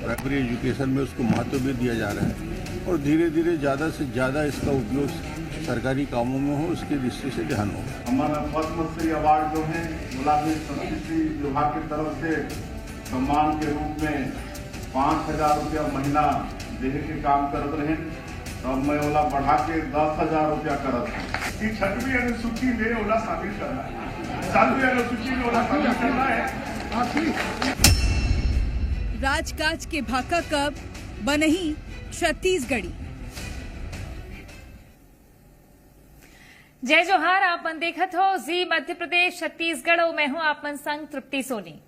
Primary education में उसको महत्व भी दिया जा रहा है और धीरे धीरे ज़्यादा से ज़्यादा इसका उपयोग सरकारी कामों में हो, उसकी दृष्टि से ध्यान होगा। हमारा पद्मश्री अवार्ड जो है गुलाबी संस्कृति विभाग की तरफ से सम्मान के रूप में 5,000 रुपया महीना देने के काम करते रहे, तब मैं ओला बढ़ा के 10,000 रुपया करत हूँ। 6वीं अनुसूची में ओला शामिल करना है, 7वीं अनुसूची में ओला शामिल करना है। राजकाज के भाका कब बनही छत्तीसगढ़ी। जय जोहार, आप मन देखत हो जी मध्य प्रदेश छत्तीसगढ़ और मैं हूं आप मन संग तृप्ति सोनी।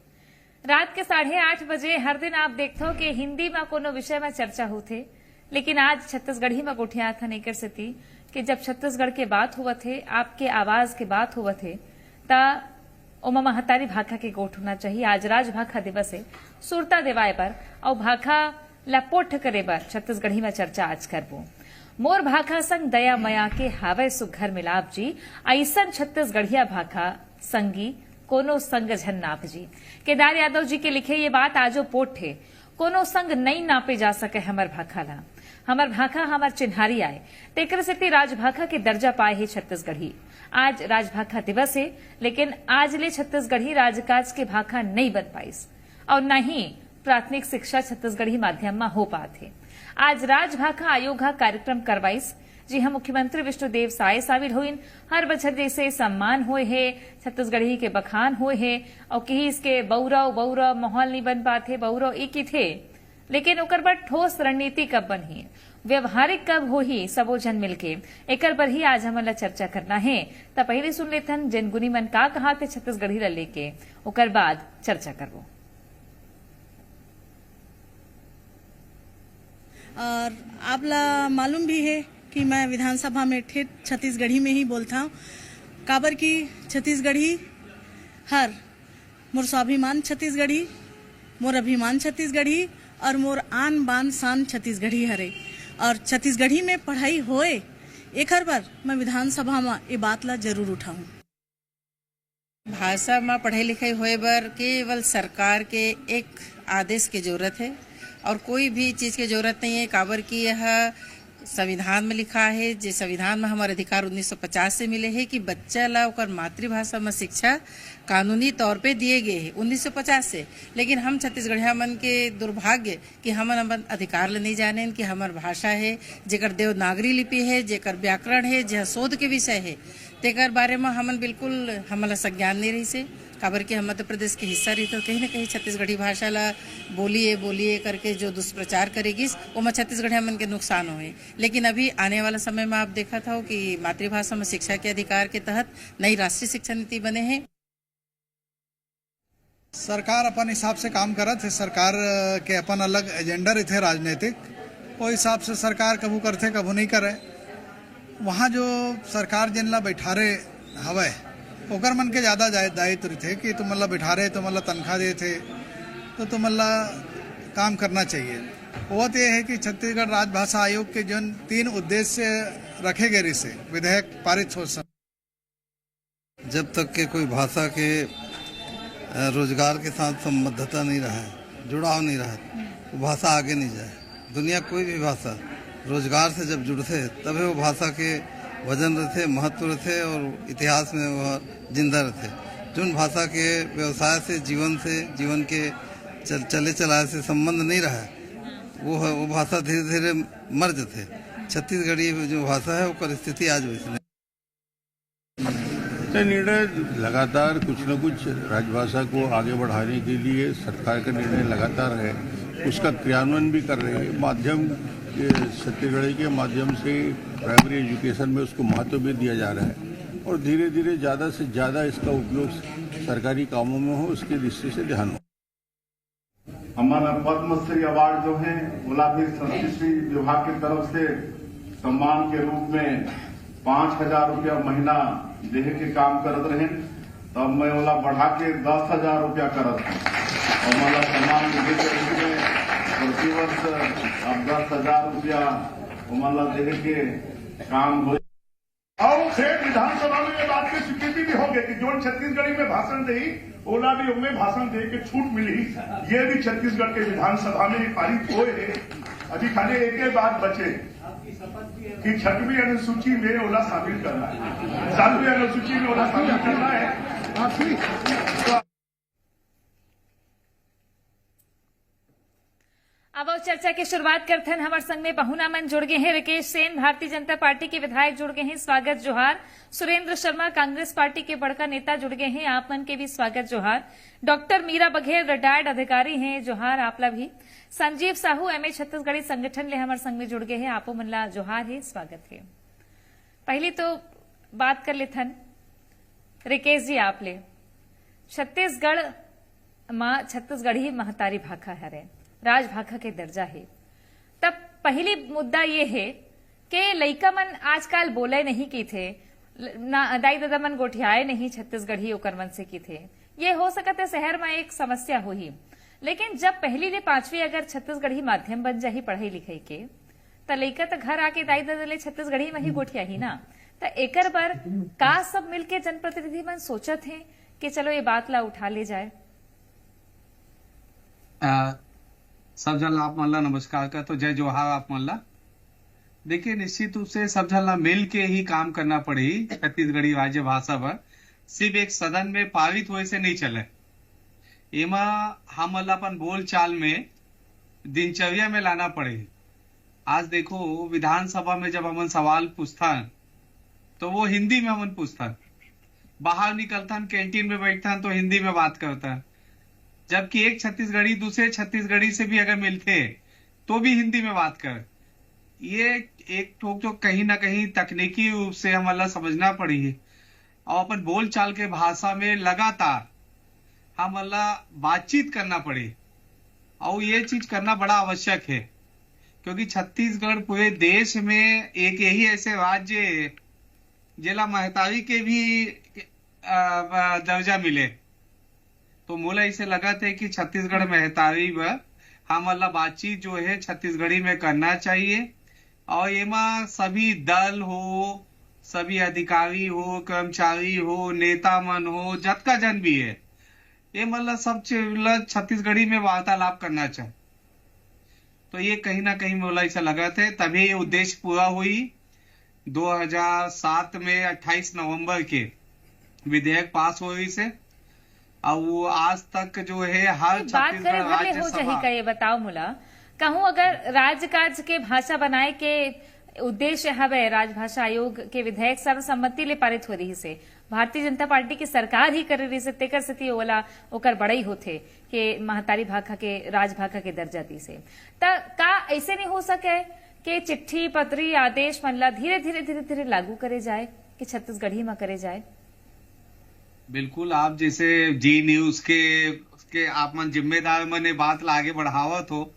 रात के 8:30 बजे हर दिन आप देखते हो कि हिंदी में कोनो विषय में चर्चा होते, लेकिन आज छत्तीसगढ़ी में गोठिया था नहीं कर सकती कि जब छत्तीसगढ़ के बात हुआ थे, आपके आवाज के बात हुआ थे, ता ओमा महतारी भाखा के गोठ होना चाहिए। आज राज भाखा दिवस है, सुरता देवाय पर और भाखा लपोट करे बर छत्तीसगढ़ी में चर्चा आज करबो। मोर भाखा संग दया मया के हावे सुघर मिलाप जी, ऐसन छत्तीसगढ़िया भाखा संगी कोनो संग झन नाप जी। केदार यादव जी के लिखे ये बात आजो पोट है, कोनो संग नहीं नापे जा सके हमर भाखा ला। हमर भाखा हमर चिन्हारी आए, तेकर सेती राजभाखा के दर्जा पाए है छत्तीसगढ़ी। आज राजभाखा दिवस है, लेकिन आज ले छत्तीसगढ़ी राजकाज के भाखा नहीं बन पाइस और न ही प्राथमिक शिक्षा छत्तीसगढ़ी माध्यम में हो पाते। आज राजभाखा आयोगा कार्यक्रम करवाइस। जी हाँ, मुख्यमंत्री विष्णुदेव साय शामिल हुईन। हर बछर जैसे सम्मान हुए है, छत्तीसगढ़ी के बखान हुए है और कहीं इसके बौरव माहौल नहीं बन पाते, बौरव एक ही थे, लेकिन ओकर पर ठोस रणनीति कब बनी, व्यवहारिक कब हो ही सबो जन मिलके, एकर पर ही आज हमन ला चर्चा करना है। त पहले सुन लेथन जन गुनी मन का कहा थे छत्तीसगढ़ी ला लेके, ओकर बाद चर्चा करबो। और आप ला मालूम भी है कि मैं विधानसभा में ठेठ छत्तीसगढ़ी में ही बोलता हूँ, काबर की छत्तीसगढ़ी हर मोर स्वाभिमान छत्तीसगढ़ी, मोर अभिमान छत्तीसगढ़ी और मोर आन बान शान छत्तीसगढ़ी हरे। और छत्तीसगढ़ी में पढ़ाई होए एकर बर मैं विधानसभा में ये बात ला जरूर उठाऊं। भाषा में पढ़ाई लिखाई होए बर केवल सरकार के एक आदेश की जरूरत है और कोई भी चीज की जरूरत नहीं है, काबर की यह संविधान में लिखा है। जो संविधान में हमारे अधिकार 1950 से मिले हैं कि बच्चा ला ओकर मातृभाषा में शिक्षा कानूनी तौर पे दिए गए हैं 1950 से। लेकिन हम छत्तीसगढ़िया मन के दुर्भाग्य कि हमन अपन अधिकार ले नहीं जाने कि हमार भाषा है जेकर देवनागरी लिपि है, जेकर व्याकरण है, जह शोध के विषय है, तेकर बारे में हमन बिल्कुल हमला संज्ञान नहीं रही से। काबर के हम मध्य प्रदेश के हिस्सा रही तो कहीं न कहीं छत्तीसगढ़ी भाषा ला बोलिए करके जो दुष्प्रचार करेगी वो में छत्तीसगढ़िया मन के नुकसान हुए। लेकिन अभी आने वाला समय में आप देखा था कि मातृभाषा में शिक्षा के अधिकार के तहत नई राष्ट्रीय शिक्षा नीति बने हैं। सरकार अपन हिसाब से काम करत है, सरकार के अपन अलग एजेंडा रहते राजनीतिक, वो हिसाब से सरकार कभू करते कभू नहीं करे। वहाँ जो सरकार जिन ला बैठारे हवे ओकर मन के ज़्यादा दायित्व थे कि तुम ला बैठा रहे, तुम ला तनख्वाह दे थे, तो तुम ला काम करना चाहिए। वो तो ये है कि छत्तीसगढ़ राजभाषा आयोग के जो 3 उद्देश्य रखे गए से विधेयक पारित हो सके। जब तक के कोई भाषा के रोजगार के साथ संबद्धता नहीं रहा, जुड़ाव नहीं रहा, वो भाषा आगे नहीं जाए। दुनिया कोई भी भाषा रोजगार से जब जुड़ते तभी वो भाषा के वजन रहते, महत्व रहते और इतिहास में वह जिंदा रहते। जो भाषा के व्यवसाय से, जीवन के चले चलाए से संबंध नहीं रहा, वो भाषा धीरे धीरे मर जाते। छत्तीसगढ़ी जो भाषा है वो स्थिति आज वैसे निर्णय लगातार कुछ न कुछ राजभाषा को आगे बढ़ाने के लिए सरकार का निर्णय लगातार है, उसका क्रियान्वयन भी कर रही है। माध्यम छत्तीसगढ़ी के माध्यम से प्राइमरी एजुकेशन में उसको महत्व भी दिया जा रहा है और धीरे धीरे ज़्यादा से ज़्यादा इसका उपयोग सरकारी कामों में हो, उसकी दृष्टि से ध्यान हो। हमारा पद्मश्री अवार्ड जो है गुलाबी संस्कृति विभाग की तरफ से सम्मान के रूप में 5,000 रुपया महीना देने के काम करते रहे, तब मैं ओला बढ़ा के 10,000 रुपया करत हूँ और मतलब सम्मान मिले के रूप में प्रतिवर्ष अब 10,000 रुपया मतलब देने के काम हो। और फिर विधानसभा में ये बात की स्वीकृति भी हो गई कि जो छत्तीसगढ़ी में भाषण दी ओला भी उनमें भाषण दे के छूट मिली। ये भी छत्तीसगढ़ के विधानसभा में पारित हुए। अभी खाली एक बात बचे कि 6वीं अनुसूची में ओला शामिल करना है, 7वीं अनुसूची में ओला शामिल करना है। अब और चर्चा की शुरुआत करते हैं। हमारे संग में बहुना मन जुड़ गए हैं। रिकेश सेन भारतीय जनता पार्टी के विधायक जुड़ गए हैं, स्वागत जोहार। सुरेंद्र शर्मा कांग्रेस पार्टी के बड़का नेता जुड़ गए हैं, आप मन के भी स्वागत जोहार। डॉक्टर मीरा बघेल रिटायर्ड अधिकारी हैं, जोहार आपला भी। संजीव साहू एमए छत्तीसगढ़ी संगठन ले हमारे संग में जुड़ गए हैं, आपो मन ला जोहार है, स्वागत है। पहली तो बात कर लेथन रिकेश जी आप ले छत्तीसगढ़ मां छत्तीसगढ़ी महतारी भाखा हरे, राजभाखा के दर्जा है। तब पहली मुद्दा ये है कि लइका मन आजकल बोले नहीं की थे ना, दाई दादा मन गोठियाए नहीं छत्तीसगढ़ी ओकर मन से की थे। ये हो सकता है शहर में एक समस्या हुई, लेकिन जब पहली ले 5वीं अगर छत्तीसगढ़ी माध्यम बन जाही पढ़ाई लिखाई के तो लइका तो घर आके दाई दादा ले छत्तीसगढ़ी में ही गोठिया ही ना। तो एकर बर का सब मिलके जनप्रतिनिधि मन सोचत हैं कि चलो ये बात ला उठा ले जाए। सब जन आप मन ला नमस्कार का तो जय जोहार आप मन ला। देखिए निश्चित रूप से सब जन ला मिल के ही काम करना पड़ी छत्तीसगढ़ी राज्य भाषा पर, सिर्फ एक सदन में पारित होए से नहीं चले। एमा हम अपन बोल चाल में दिनचर्या में लाना पड़े। आज देखो विधानसभा में जब हमन सवाल पूछथन तो वो हिंदी में हमन पूछथन, बाहर निकलथन कैंटीन में बैठथन तो हिंदी में बात करथन, जबकि एक छत्तीसगढ़ी दूसरे छत्तीसगढ़ी से भी अगर मिलते तो भी हिंदी में बात कर। ये एक ठोक तो कहीं ना कहीं तकनीकी रूप से हमारा समझना पड़ी है और अपन बोल चाल के भाषा में लगातार हमारा बातचीत करना पड़े। और ये चीज करना बड़ा आवश्यक है क्योंकि छत्तीसगढ़ पूरे देश में एक यही ऐसे राज्य है जिला महतारी के भी दर्जा मिले। तो मोला इसे लगा था कि छत्तीसगढ़ महतारी में हमारा बातचीत जो है छत्तीसगढ़ी में करना चाहिए। और एमा सभी दल हो, सभी अधिकारी हो, कर्मचारी हो, नेता मन हो, जतका जन भी है, ये मतलब सब छत्तीसगढ़ी में वार्तालाप करना चाहिए। तो ये कहीं ना कहीं मोला ऐसा लगा था, तभी ये उद्देश्य पूरा हुई। 2007 में 28 नवंबर के विधेयक पास हो रही से और वो आज तक जो है हर छत्तीसगढ़ राज्यसभा का ये बताओ मुला कहूं अगर राजकाज के भाषा बनाए के उद्देश्य हवे राजभाषा आयोग के विधेयक सर्वसम्मति ले पारित हो रही से भारतीय जनता पार्टी की सरकार ही कर रही से तेकर स्थिति ओला ओकर बड़ई होथे कि महतारी भाषा के राजभाषा के दर्जा दी से का ऐसे नहीं हो सके कि चिट्ठी पत्री आदेश मनला धीरे धीरे लागू करे जाए कि छत्तीसगढ़ी में करे जाए। बिल्कुल, आप जैसे जी न्यूज के आप मन जिम्मेदार मने बात ला आगे बढ़ावत हो,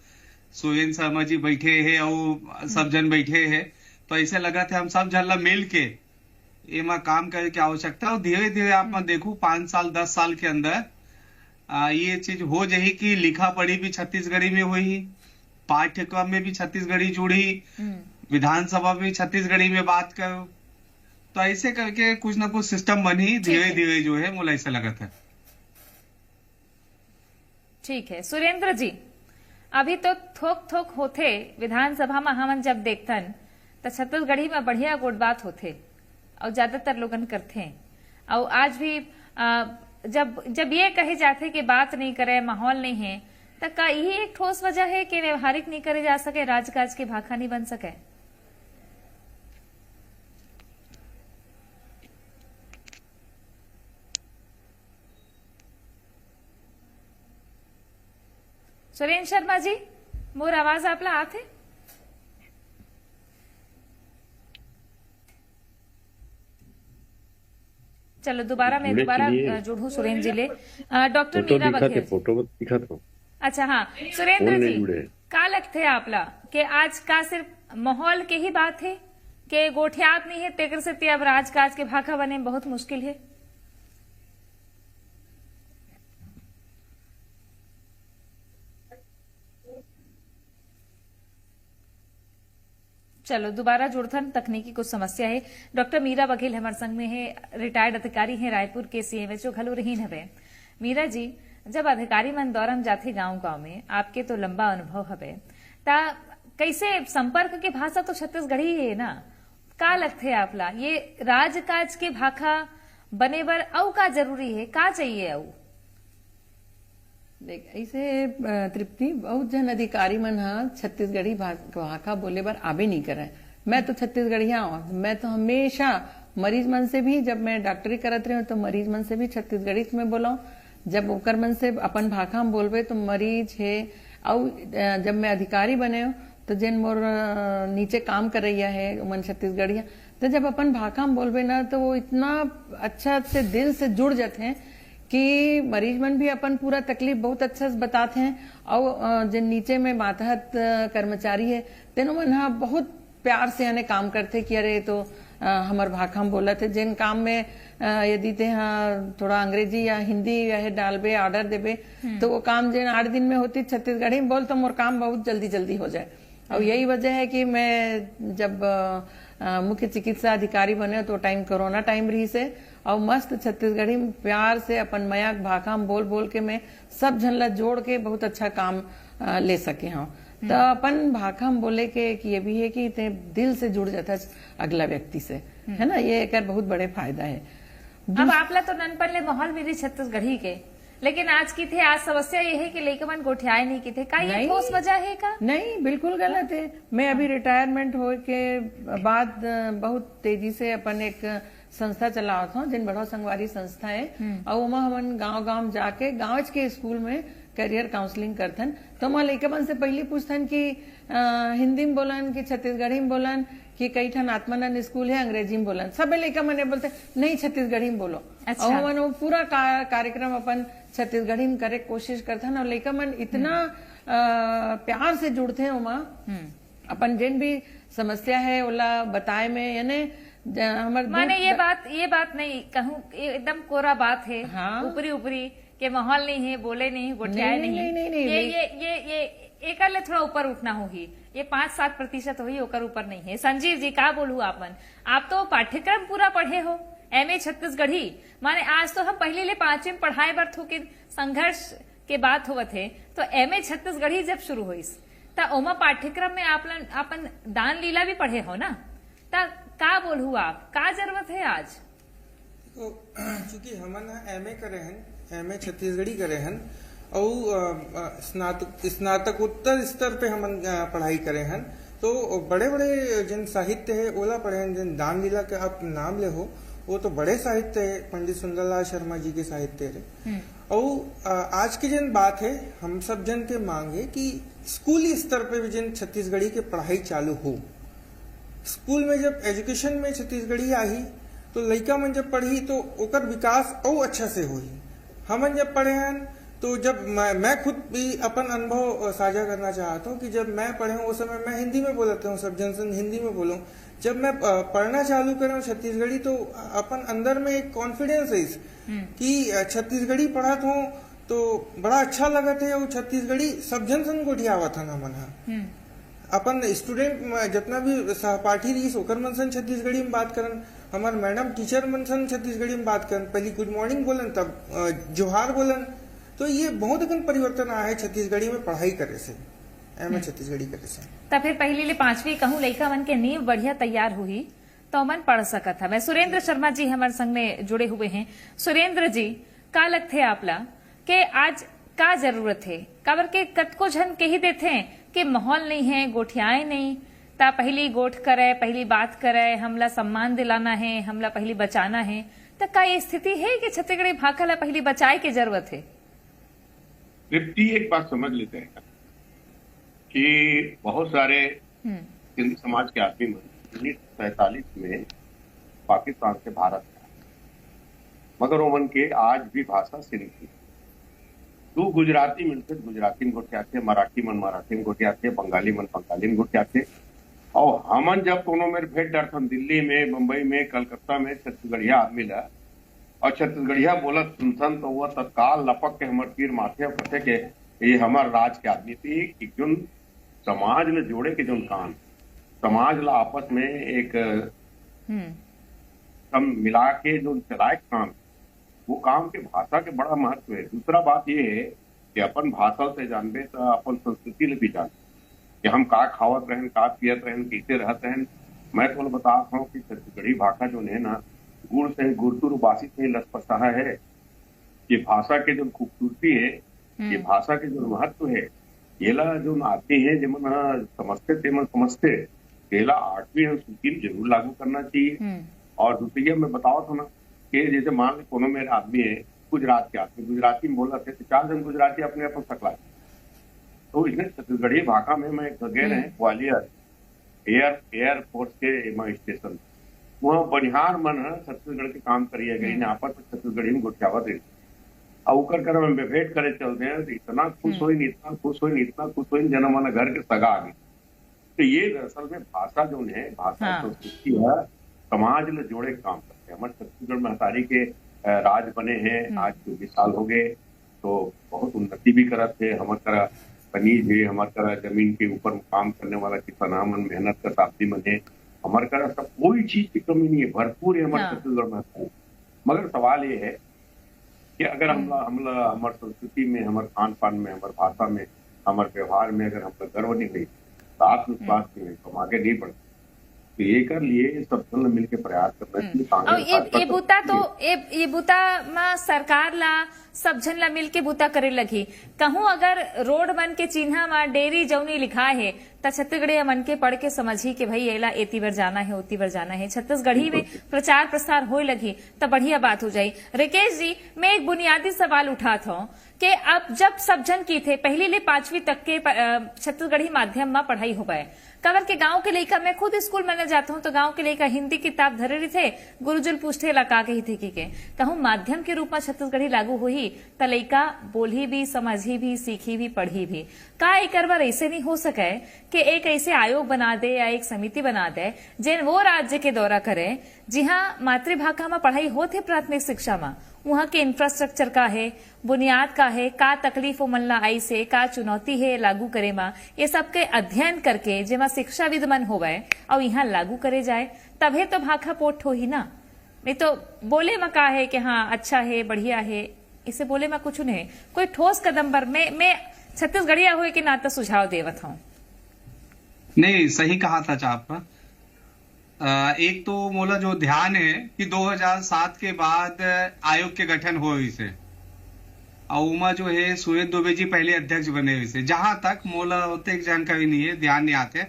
सुरेंद्र शर्मा जी बैठे हैं और सब जन बैठे हैं, तो ऐसे लगा था हम सब जन ला मिल के एमा काम करे की आवश्यकता। और धीरे धीरे आप मन देखो 5 साल 10 साल के अंदर ये चीज हो जाही कि लिखा पढ़ी भी छत्तीसगढ़ी में हुई, पाठ्यक्रम में भी छत्तीसगढ़ी जुड़ी, विधानसभा में छत्तीसगढ़ी में बात करो। तो ऐसे करके कुछ ना कुछ सिस्टम बनी धीरे धीरे जो है मुझे ऐसा लगा था। ठीक है सुरेंद्र जी, अभी तो थोक होते विधानसभा में हमन जब देखतन तो छत्तीसगढ़ी में बढ़िया गोट बात होते और ज्यादातर लोगन करते हैं। और आज भी जब ये कहे जाते कि बात नहीं करे, माहौल नहीं है, तो का यही एक ठोस वजह है कि व्यवहारिक नहीं करे जा सके, राजकाज की भाखा नहीं बन सके? सुरेंद्र शर्मा जी, मोर आवाज आपला आथे? चलो दोबारा जुड़ू सुरेंद्र जी ले। डॉक्टर मीरा बघेल, फोटो दिखा था। अच्छा हाँ सुरेंद्र जी, का लगते आपला कि आज का सिर्फ माहौल के ही बात है कि गोठियात नहीं है तेकर से अब राजकाज के भाखा बने बहुत मुश्किल है? चलो दोबारा जुड़थन, तकनीकी कुछ समस्या है। डॉक्टर मीरा बघेल हमारे संग में है, रिटायर्ड अधिकारी है रायपुर के सीएमएचओ घलो रही हवे। मीरा जी, जब अधिकारी मन दौरान जाते गांव में, आपके तो लंबा अनुभव हवे, ता कैसे संपर्क के भाषा तो छत्तीसगढ़ी है ना, का लगथे आपला ये राजकाज के भाखा बने बर अउ का जरूरी है, का चाहिए अउ? देख ऐसे तृप्ति बहुत जन अधिकारी मन हा छत्तीसगढ़ी भाषा बोले बर आबे नहीं करे। मैं तो छत्तीसगढ़िया हूँ, मैं तो हमेशा मरीज मन से भी, जब मैं डॉक्टरी करत रही हूँ तो मरीज मन से भी छत्तीसगढ़ी में बोला। जब ओकर मन से अपन भाषा में बोलबे तो मरीज है, और जब मैं अधिकारी बने हूँ तो जिन मोर नीचे काम कर रही है मन छत्तीसगढ़िया, तो जब अपन भाषा में बोलबे ना तो वो इतना अच्छा से दिल से जुड़ जाते हैं कि मरीज मन भी अपन पूरा तकलीफ बहुत अच्छा से बताते हैं। और जिन नीचे में मातहत कर्मचारी है तेनो मन हा बहुत प्यार से यानी काम करते कि अरे तो हमार भाषा में बोला थे। जिन काम में यदि ते थोड़ा अंग्रेजी या हिंदी या डालबे ऑर्डर देबे तो वो काम जिन 8 दिन में होती छत्तीसगढ़ी में बोल तो मोर काम बहुत जल्दी जल्दी हो जाए। और यही वजह है कि मैं जब मुख्य चिकित्सा अधिकारी बने तो टाइम कोरोना टाइम रही से, और मस्त छत्तीसगढ़ी में प्यार से अपन मयाक भाषा में बोल बोल के मैं सब झन ला जोड़ के बहुत अच्छा काम ले सके हूँ। तो अपन भाषा में बोले के ये भी है कि इतने दिल से जुड़ जाता है अगला व्यक्ति से, है ना, ये एक बहुत बड़े फायदा है। अब आपला तो ननपन ले माहौल मेरी छत्तीसगढ़ी के, लेकिन आज की थे, आज समस्या ये है कि लड़के मन गोठियाए नहीं की थे, का ये ठोस वजह है का? नहीं, बिल्कुल गलत है। मैं अभी रिटायरमेंट हो के बाद बहुत तेजी से अपन एक संस्था चलावत हूँ जिन बड़ा संगवारी संस्था है, और वहाँ हमन गांव जाके गाँव के स्कूल में करियर काउंसलिंग करथन। तो वहाँ लड़के मन से पहले पूछथन कि हिंदी में बोलन कि छत्तीसगढ़ी में बोलन कि कई ठन आत्मानंद स्कूल है अंग्रेजी में बोलन। सब लड़का मन बोलते नहीं छत्तीसगढ़ी में बोलो। अच्छा। और हमन वो पूरा कार्यक्रम अपन छत्तीसगढ़ी में करे कोशिश करथन, और लड़का मन इतना प्यार से जुड़ते हैं वहाँ। अपन जिन भी समस्या है ओला बताए में, यानी माने ये बात नहीं कहूँ, एकदम कोरा बात है। हाँ? ऊपरी के माहौल नहीं है, बोले नहीं, गोठियाए नहीं, ये एक थोड़ा ऊपर उठना होगी। ये 5-7% होगी, ओकर ऊपर नहीं है। संजीव जी, का बोलू आपन, आप तो पाठ्यक्रम पूरा पढ़े हो, एमए छत्तीसगढ़ी, माने आज तो हम पहले ले 5वीं में पढ़ाए बर थोके संघर्ष के बात हुआ थे, तो एमए छत्तीसगढ़ी जब शुरू हुई ता ओमा पाठ्यक्रम में आपन दान लीला भी पढ़े हो ना, ता का बोलू आप, का जरूरत है आज? चूंकि हमन एमए करे हैं, एमए छत्तीसगढ़ी करे हैं, और स्नातकोत्तर स्तर पे हमन पढ़ाई करे हैं, तो बड़े बड़े जिन साहित्य है ओला पढ़े हैं। जिन दान लीला के आप नाम ले हो, वो तो बड़े साहित्य है, पंडित सुंदरलाल शर्मा जी के साहित्य है। और आज की जिन बात है, हम सब जन के मांग है कि स्कूली स्तर पे भी जिन छत्तीसगढ़ी के पढ़ाई चालू हो। स्कूल में जब एजुकेशन में छत्तीसगढ़ी आई तो लड़का मन जब पढ़ी तो ओकर विकास और अच्छा से हुई। हमन जब पढ़े हैं तो जब मैं खुद भी अपन अनुभव साझा करना चाहता हूँ कि जब मैं पढ़े हूँ उस समय मैं हिंदी में बोलता हूँ, सब जन से हिंदी में बोलूँ। जब मैं पढ़ना चालू करूँ छत्तीसगढ़ी तो अपन अंदर में एक कॉन्फिडेंस है कि छत्तीसगढ़ी पढ़त हूँ तो बड़ा अच्छा लगत है, और छत्तीसगढ़ी सब जन सन गोठियावत हन हमन अपन स्टूडेंट जितना भी सहपाठी रही ओकर मन सन छत्तीसगढ़ी में बात करन, हमार मैडम टीचर मन सन छत्तीसगढ़ी में बात करन, पहले गुड मॉर्निंग बोलन तब जोहार बोलन। तो ये बहुत अकन परिवर्तन आया है छत्तीसगढ़ी में पढ़ाई करे से, एमए छत्तीसगढ़ी करे से। तब फिर पहली ले 5वीं कहूँ लड़का मन के नींव बढ़िया तैयार हुई तो मन पढ़ सका था। मैं सुरेंद्र शर्मा जी हमारे संग में जुड़े हुए हैं। सुरेंद्र जी, का लगते आपला के आज का जरूरत है? काबर के कतको झन कही देते हैं कि माहौल नहीं है, गोठियाए नहीं, ता पहली गोठ करे, पहली बात करे, हमला सम्मान दिलाना है, हमला पहली बचाना है। तो का ये स्थिति है कि छत्तीसगढ़ी भाषा ला पहली बचाए की जरूरत है? तृप्ति, एक बात समझ लेते हैं कि बहुत सारे सिंध समाज के आदमी 1947 में पाकिस्तान से भारत आए, मगर ओमन के आज भी भाषा सिंधी। तू गुजराती मिलते गुजराती में गोठियाते, मराठी मन मराठी में गोठियाते, बंगाली मन बंगाली में गोठियाते। और हमन जब कोनो मेरे भेंट डरथन दिल्ली में, मुंबई में, कलकत्ता में छत्तीसगढ़िया आदमी ला और छत्तीसगढ़िया बोलत सुनसन तो वह तत्काल लपक के हमर तीर माथे कहते के ये हमार राज के आदमी थी कि जोन समाज में जोड़े के जोन काम समाज ला आपस में एक सब मिला के जो चलाए काम, वो काम के भाषा के बड़ा महत्व है। दूसरा बात ये है कि अपन भाषा से जानबे तो अपन संस्कृति ले भी जान कि हम का खावत रहन, का पियत रहन, कैसे रहते हैं। मैं तो बताता हूँ कि छत्तीसगढ़ी भाषा जो है ना, गुड़ से गुड़तुर बासी से लसपसा है। ये भाषा के जो खूबसूरती है, ये भाषा के जो महत्व है, येला जो आते हैं जमन समझते येला 8वीं अनुसूची जरूर लागू करना चाहिए। और दूसरी मैं बताओ था ना कि जैसे मान लो कोनो मेरे आदमी है गुजरात के आदमी, गुजराती में बोला थे तो 4 जन गुजराती अपने आप सकला, तो इसमें छत्तीसगढ़ी भाषा में मैं गए रहे ग्वालियर एयरफोर्स के स्टेशन, वहाँ बनिहार मन छत्तीसगढ़ के काम करिए गई आपस में छत्तीसगढ़ी में गुटियावत रही और कर हम भेंट करे चलते हैं तो इतना खुश हो, इतना खुश हो, इतना खुश हो, जन मन घर के सगा आ गई। तो ये दरअसल में भाषा जो है, भाषा संस्कृति है, समाज में जोड़े काम करते हैं। हमारे छत्तीसगढ़ में हतारी के राज बने हैं आज 24 साल हो गए, तो बहुत उन्नति भी करते है। हमारा खनिज है, हमारा जमीन के ऊपर काम करने वाला किसान मन मेहनत का ताप्ती मन है, हमारे सब कोई चीज की कमी नहीं है, भरपूर है हमारे छत्तीसगढ़ में। मगर सवाल ये है कि अगर हमारे संस्कृति में, हमारे खान पान में, हमारे भाषा में, हमारे व्यवहार में अगर हमको गर्व नहीं हुई तो आत्मविश्वास नहीं, तो हम आगे नहीं बढ़। तो ये कर लिए सब जन मिल के प्रयास करना चाहिए। ये बुता में सरकार ला सब जन ला मिल के बुता करे लगी। कहूँ अगर रोड मन के चिन्ह में डेयरी जौनी लिखा है तो छत्तीसगढ़ी मन के पढ़ के समझी कि भाई एला एती बार जाना है, ओती बार जाना है। छत्तीसगढ़ी में प्रचार प्रसार होए लगी तो बढ़िया बात हो जाये। रिकेश जी, मैं एक बुनियादी सवाल उठाता हूँ कि अब जब सब जन की थे पहली ले 5वीं तक के छत्तीसगढ़ी माध्यम में पढ़ाई हो गए, कवर के गांव के लड़का, मैं खुद स्कूल में जाता हूँ तो गांव के लड़का हिंदी किताब धरे रही थे, गुरुजुल पूछते लगा के ही थे कि कहूँ माध्यम के रूप में छत्तीसगढ़ी लागू हुई तो लड़का बोली भी, समझी भी, सीखी भी, पढ़ी भी। का एक बार ऐसे नहीं हो सके कि एक ऐसे आयोग बना दे या एक समिति बना दे जिन वो राज्य के दौरा करे जहाँ मातृभाषा में पढ़ाई होते प्राथमिक शिक्षा में, वहाँ के इंफ्रास्ट्रक्चर का है, बुनियाद का है, का तकलीफ मन ला आई से, का चुनौती है लागू करे मा, ये सब के अध्ययन करके जेमा शिक्षाविद मन होवे और यहाँ लागू करे जाए, तभी तो भाखा पोट हो ही ना। नहीं तो बोले में का है कि हाँ अच्छा है, बढ़िया है, इसे बोले में कुछ नहीं। कोई ठोस कदम पर मैं छत्तीसगढ़िया हुए कि नाता सुझाव देवत हूँ। नहीं, सही कहा था आपका। एक तो मोला जो ध्यान है कि 2007 के बाद आयोग के गठन हो इसे, और उमा जो है सुरेश दुबे जी पहले अध्यक्ष बने इसे। जहां तक मोला होते एक जानकारी नहीं है, ध्यान नहीं आते,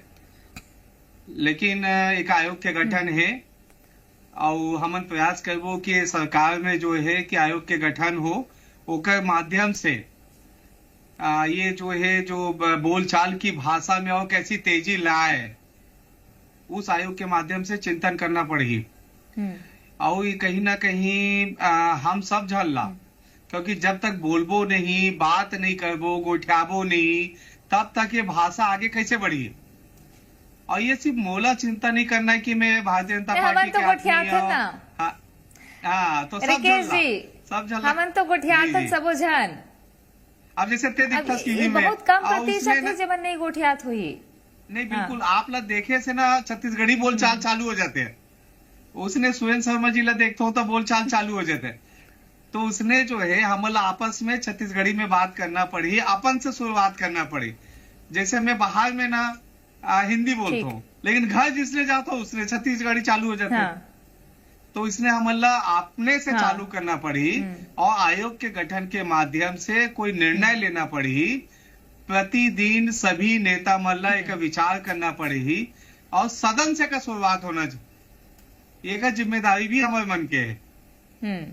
लेकिन एक आयोग के गठन है और हमन प्रयास करबो कि सरकार में जो है कि आयोग के गठन हो, ओकर माध्यम से ये जो है जो बोलचाल की भाषा में और कैसी तेजी लाए, उस आयोग के माध्यम से चिंतन करना पड़ेगी। और ये कहीं ना कहीं हम सब झल्ला, क्योंकि जब तक बोलबो नहीं, बात नहीं करबो, गोठियाबो नहीं, तब तक ये भाषा आगे कैसे बढ़ी। और ये सिर्फ मोला चिंता नहीं करना है कि मैं भारतीय जनता पार्टी के तो सब झल्ला हमन तो गोठियात सबो जन। अब जैसे टीवी में बहुत कम प्रतिशत है जब नहीं गोठियात हुई। नहीं, बिल्कुल आप लोग देखे से ना छत्तीसगढ़ी बोलचाल चालू हो जाते हैं। उसने सुरेंद्र शर्मा जी ला देखते हो तो बोलचाल चालू हो जाते हैं। तो उसने जो है हमला आपस में छत्तीसगढ़ी में बात करना पड़ी, अपन से शुरुआत करना पड़ी। जैसे मैं बाहर में ना हिंदी बोलता हूँ, लेकिन घर जिसने जाता हूँ उसने छत्तीसगढ़ी चालू हो जाती है। तो इसने हमला अपने से चालू करना पड़ी और आयोग के गठन के माध्यम से कोई निर्णय लेना पड़ी। प्रतिदिन सभी नेता मल्ला एक विचार करना पड़ेगी और सदन से का शुरुआत होना चाहिए। ये जिम्मेदारी भी हमारे मन के है।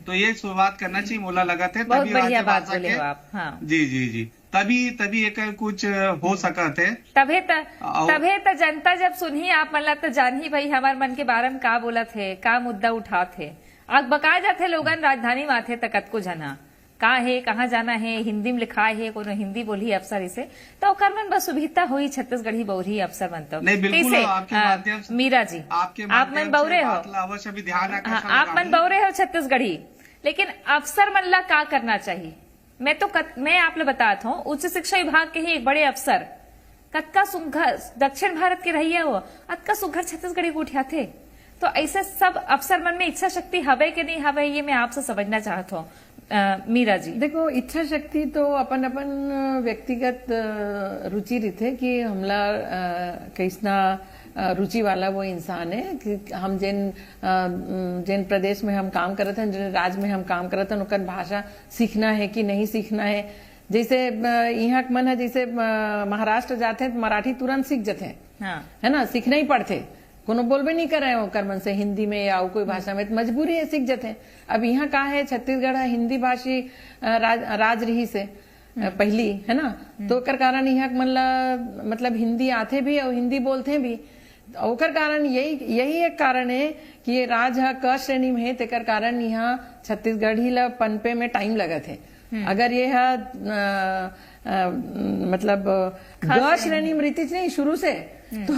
तो ये शुरुआत करना चाहिए, मोला लगा थे तभी बढ़िया बात बोले हो आप। हाँ। जी तभी एक कुछ हो सका थे। तभी तो जनता जब सुनी आप मल्ला तो जान ही भाई हमारे मन के बारे में का बोला थे, का मुद्दा उठा थे। आग बका जाते लोगन राजधानी में आते तकत को जना का है, कहाँ जाना है, हिंदी में लिखा है, कोनो हिंदी बोली अफसर इसे तो ओकर मन बस सुविधा हुई छत्तीसगढ़ी बहुरी अफसर बनता। नहीं, बिल्कुल आपके माध्यम से मीरा जी आप मन बौरे हो, अवश्य भी ध्यान आप मन बौरे हो छत्तीसगढ़ी, लेकिन अफसर मन ला का करना चाहिए। मैं आप लोग बताता हूँ, उच्च शिक्षा विभाग के ही एक बड़े अफसर कतका सुघर दक्षिण भारत के रहिए हो, अतका सुघर छत्तीसगढ़ी को उठा थे। तो ऐसे सब अफसर मन में इच्छा शक्ति हवे कि नहीं हवे, ये मैं आपसे समझना चाहता हूँ। मीरा जी, देखो इच्छा शक्ति तो अपन अपन व्यक्तिगत रुचि रहते कि हमला कैसना रुचि वाला वो इंसान है कि हम जिन प्रदेश में हम काम करते हैं, जिन राज्य में हम काम करते हैं, उनका भाषा सीखना है कि नहीं सीखना है। जैसे यहाँ मन है, जैसे महाराष्ट्र जाते हैं तो मराठी तुरंत सीख जाते हैं, हाँ। है ना, सीखना ही पड़ते, कोनो बोलबे नहीं कर रहे हो कर्मन से हिंदी में या कोई भाषा में, तो मजबूरी है, सीख जाते हैं। अब यहाँ कहा है छत्तीसगढ़ हिंदी भाषी राज रही से पहली, है ना, तो कर कारण यहाँ मतलब हिंदी आते भी और हिंदी बोलते भी, ओकर कारण यही एक कारण है कि ये राज क श्रेणी में है, तेकर कारण यहाँ छत्तीसगढ़ी ला पनपे में टाइम लगत है। अगर ये मतलब ग श्रेणी में रीति नहीं शुरू से, तो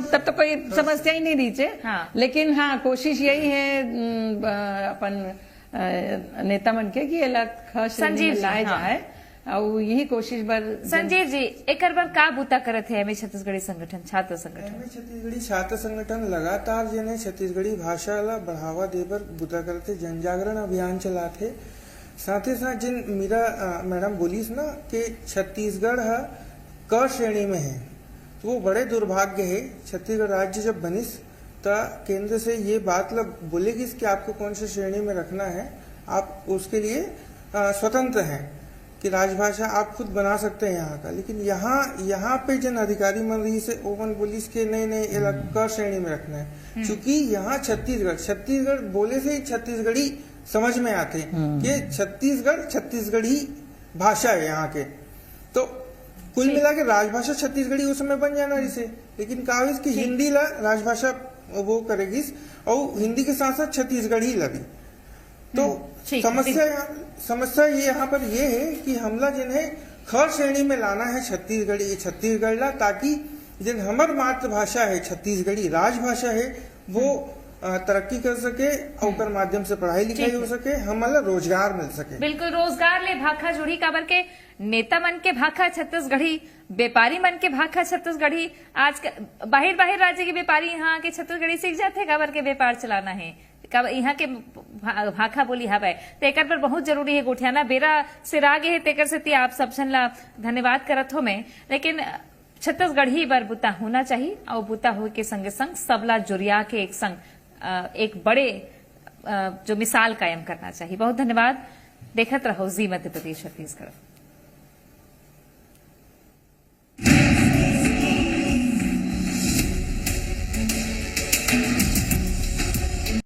तब तो कोई समस्या ही नहीं रही। हाँ। लेकिन हाँ, कोशिश यही है अपन नेता मन के कि ये ख श्रेणी में लाए जाए, और यही कोशिश बर। संजीव जी, एक बार का बूता करत है छत्तीसगढ़ी संगठन, छात्र संगठन? छत्तीसगढ़ी छात्र संगठन लगातार जिन्हें छत्तीसगढ़ी भाषा ला बढ़ावा दे बर बूता करते, जन जागरण अभियान चलाते। साथ ही साथ जिन मीरा मैडम बोलीस ना कि छत्तीसगढ़ क श्रेणी में है, तो वो बड़े दुर्भाग्य है। छत्तीसगढ़ राज्य जब बनिस तो केंद्र से ये बात बोलेगी कि आपको कौन सी श्रेणी में रखना है, आप उसके लिए स्वतंत्र हैं कि राजभाषा आप खुद बना सकते हैं यहाँ का। लेकिन यहाँ पे जिन अधिकारी मन रही से ओवन पुलिस के नहीं क श्रेणी में रखना है, क्योंकि यहाँ छत्तीसगढ़ बोले से ही छत्तीसगढ़ी समझ में आते कि छत्तीसगढ़ी भाषा है यहाँ के। तो कुल मिला के राजभाषा छत्तीसगढ़ी उस समय बन जाना इसे, लेकिन कहा कि हिंदी ला राजभाषा वो करेगी और हिंदी के साथ साथ छत्तीसगढ़ी लगी। तो समस्या ये यहाँ पर ये है कि हमला जिन्हें ख श्रेणी में लाना है छत्तीसगढ़ ला, ताकि जिन हमार मातृभाषा है छत्तीसगढ़ी राजभाषा है वो तरक्की कर सके और माध्यम से पढ़ाई लिखाई हो सके, हमारा रोजगार मिल सके। बिल्कुल, रोजगार ले भाखा जुड़ी काबर के नेता मन के भाखा छत्तीसगढ़ी, व्यापारी मन के भाखा छत्तीसगढ़ी। आज बाहर राज्य के व्यापारी यहाँ के छत्तीसगढ़ी सीख जाते काबर के व्यापार चलाना है, यहाँ के भाखा बोली हवे। तेकर पर बहुत जरूरी है गोठियाना बेरा सिर आगे है, तेकर से आप सब जन ला धन्यवाद करत हो मैं। लेकिन छत्तीसगढ़ी बर बुता होना चाहिए और बुता हो के संग संग सबला जुरिया के एक संग एक बड़े जो मिसाल कायम करना चाहिए। बहुत धन्यवाद। देखत रहो जी मध्य प्रदेश छत्तीसगढ़।